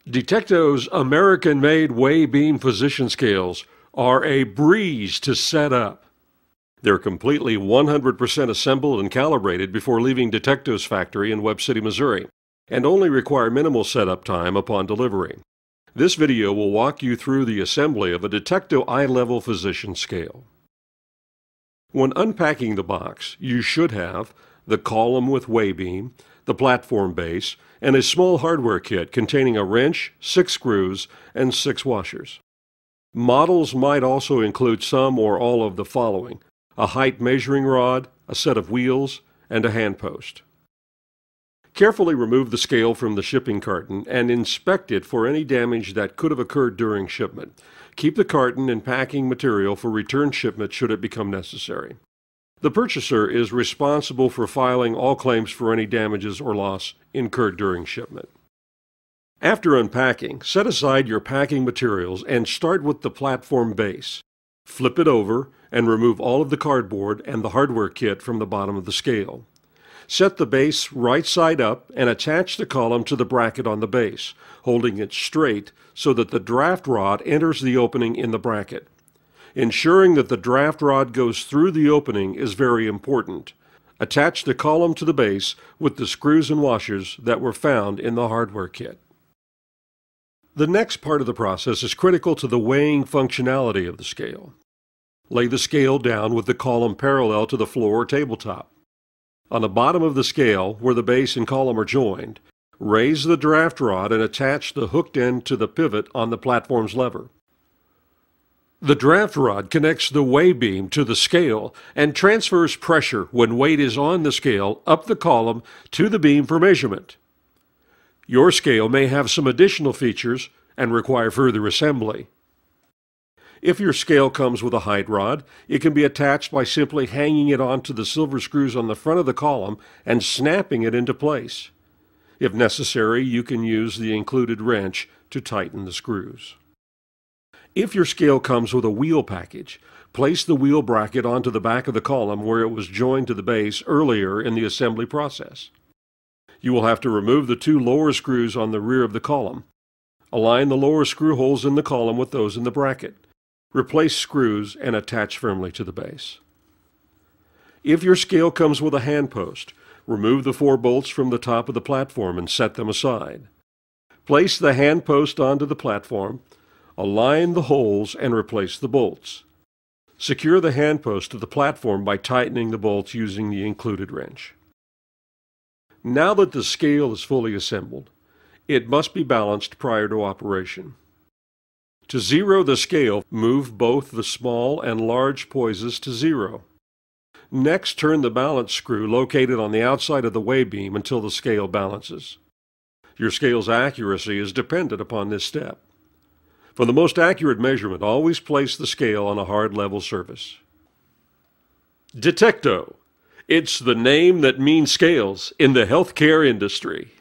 Detecto's American-made weigh beam physician scales are a breeze to set up. They're completely 100% assembled and calibrated before leaving Detecto's factory in Webb City, Missouri, and only require minimal setup time upon delivery. This video will walk you through the assembly of a Detecto eye-level physician scale. When unpacking the box, you should have the column with weigh beam, the platform base, and a small hardware kit containing a wrench, 6 screws, and 6 washers. Models might also include some or all of the following: a height measuring rod, a set of wheels, and a hand post. Carefully remove the scale from the shipping carton and inspect it for any damage that could have occurred during shipment. Keep the carton and packing material for return shipment should it become necessary. The purchaser is responsible for filing all claims for any damages or loss incurred during shipment. After unpacking, set aside your packing materials and start with the platform base. Flip it over and remove all of the cardboard and the hardware kit from the bottom of the scale. Set the base right side up and attach the column to the bracket on the base, holding it straight so that the draft rod enters the opening in the bracket. Ensuring that the draft rod goes through the opening is very important. Attach the column to the base with the screws and washers that were found in the hardware kit. The next part of the process is critical to the weighing functionality of the scale. Lay the scale down with the column parallel to the floor or tabletop. On the bottom of the scale, where the base and column are joined, raise the draft rod and attach the hooked end to the pivot on the platform's lever. The draft rod connects the weigh beam to the scale and transfers pressure when weight is on the scale up the column to the beam for measurement. Your scale may have some additional features and require further assembly. If your scale comes with a height rod, it can be attached by simply hanging it onto the silver screws on the front of the column and snapping it into place. If necessary, you can use the included wrench to tighten the screws. If your scale comes with a wheel package, place the wheel bracket onto the back of the column where it was joined to the base earlier in the assembly process. You will have to remove the 2 lower screws on the rear of the column. Align the lower screw holes in the column with those in the bracket. Replace screws and attach firmly to the base. If your scale comes with a hand post, remove the 4 bolts from the top of the platform and set them aside. Place the hand post onto the platform, align the holes, and replace the bolts. Secure the hand post to the platform by tightening the bolts using the included wrench. Now that the scale is fully assembled, it must be balanced prior to operation. To zero the scale, move both the small and large poises to 0. Next, turn the balance screw located on the outside of the weigh beam until the scale balances. Your scale's accuracy is dependent upon this step. For the most accurate measurement, always place the scale on a hard level surface. Detecto. It's the name that means scales in the healthcare industry.